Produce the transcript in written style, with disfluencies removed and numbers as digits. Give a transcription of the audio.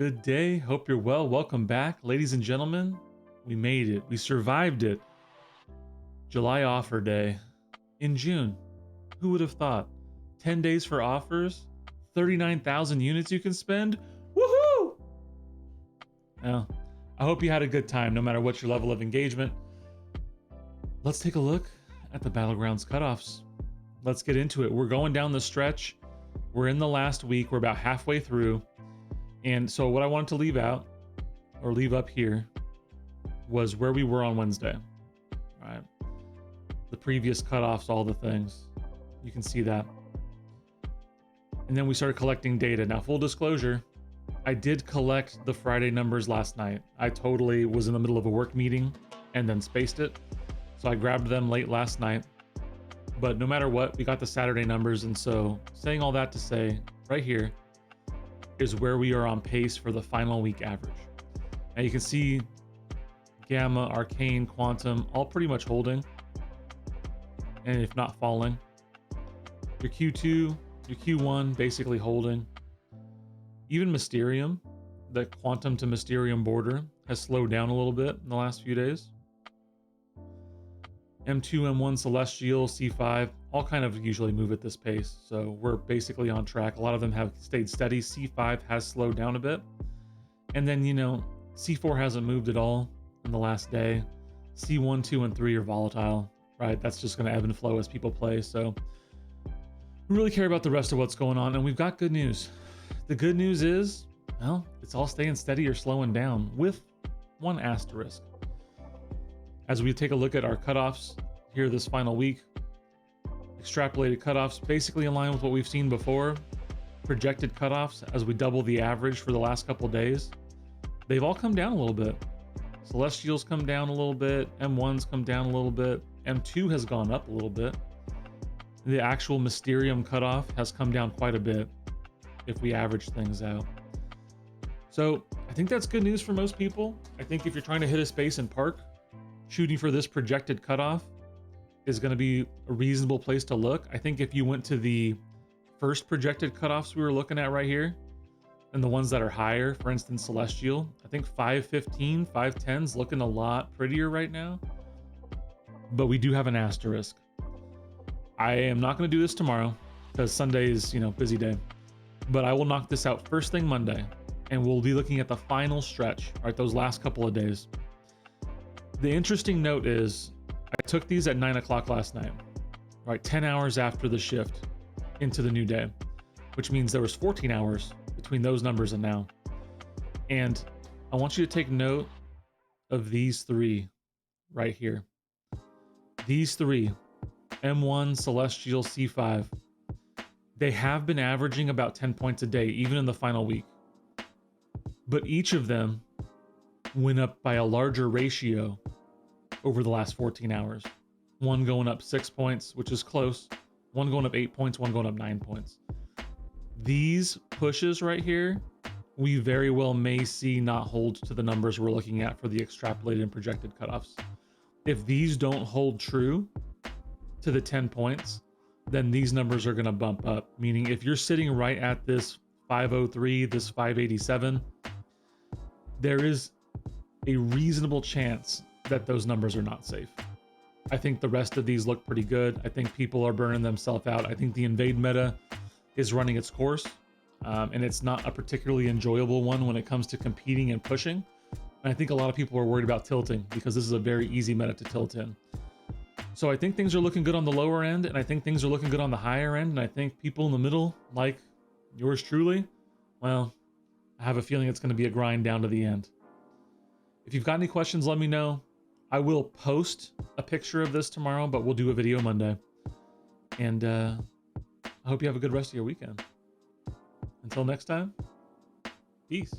Good day. Hope you're well. Welcome back, ladies and gentlemen. We made it. We survived it. July offer day in June. Who would have thought? 10 days for offers, 39,000 units you can spend. Woohoo! Now, I hope you had a good time, no matter what your level of engagement. Let's take a look at the Battlegrounds cutoffs. Let's get into it. We're going down the stretch. We're in the last week. We're about halfway through. And so what I wanted to leave out, or leave up here, was where we were on Wednesday. All right. The previous cutoffs, all the things. You can see that. And then we started collecting data. Now, full disclosure, I did collect the Friday numbers last night. I totally was in the middle of a work meeting and then spaced it. So I grabbed them late last night. But no matter what, we got the Saturday numbers. And so saying all that to say, right here is where we are on pace for the final week average. Now you can see Gamma, Arcane, Quantum, all pretty much holding, and if not falling. Your Q2, your Q1 basically holding. Even Mysterium, the Quantum to Mysterium border, has slowed down a little bit in the last few days. M2, M1, Celestial, C5, all kind of usually move at this pace. So we're basically on track. A lot of them have stayed steady. C5 has slowed down a bit. And then, C4 hasn't moved at all in the last day. C1, 2, and 3 are volatile, right? That's just going to ebb and flow as people play. So we really care about the rest of what's going on. And we've got good news. The good news is, well, it's all staying steady or slowing down with one asterisk. As we take a look at our cutoffs here this final week, extrapolated cutoffs basically in line with what we've seen before. Projected cutoffs as we double the average for the last couple of days. They've all come down a little bit. Celestials come down a little bit. M1's come down a little bit. M2 has gone up a little bit. The actual Mysterium cutoff has come down quite a bit if we average things out. So I think that's good news for most people. I think if you're trying to hit a space and park, shooting for this projected cutoff is going to be a reasonable place to look. I think if you went to the first projected cutoffs we were looking at right here, and the ones that are higher, for instance, Celestial, I think 515, 510's looking a lot prettier right now. But we do have an asterisk. I am not going to do this tomorrow because Sunday is, busy day. But I will knock this out first thing Monday, and we'll be looking at the final stretch, right? Those last couple of days. The interesting note is I took these at 9 o'clock last night, right? 10 hours after the shift into the new day, which means there was 14 hours between those numbers and now. And I want you to take note of these three right here. These three, M1, Celestial, C5, they have been averaging about 10 points a day, even in the final week. But each of them went up by a larger ratio over the last 14 hours. One going up 6 points, which is close. One going up 8 points, one going up 9 points. These pushes right here, we very well may see not hold to the numbers we're looking at for the extrapolated and projected cutoffs. If these don't hold true to the 10 points, then these numbers are going to bump up. Meaning if you're sitting right at this 503, this 587, there is a reasonable chance that those numbers are not safe. I think the rest of these look pretty good. I think people are burning themselves out. I think the invade meta is running its course, and it's not a particularly enjoyable one when it comes to competing and pushing. And I think a lot of people are worried about tilting because this is a very easy meta to tilt in. So I think things are looking good on the lower end, and I think things are looking good on the higher end, and I think people in the middle, like yours truly, well, I have a feeling it's going to be a grind down to the end. If you've got any questions, let me know. I will post a picture of this tomorrow, but we'll do a video Monday. And I hope you have a good rest of your weekend. Until next time, peace.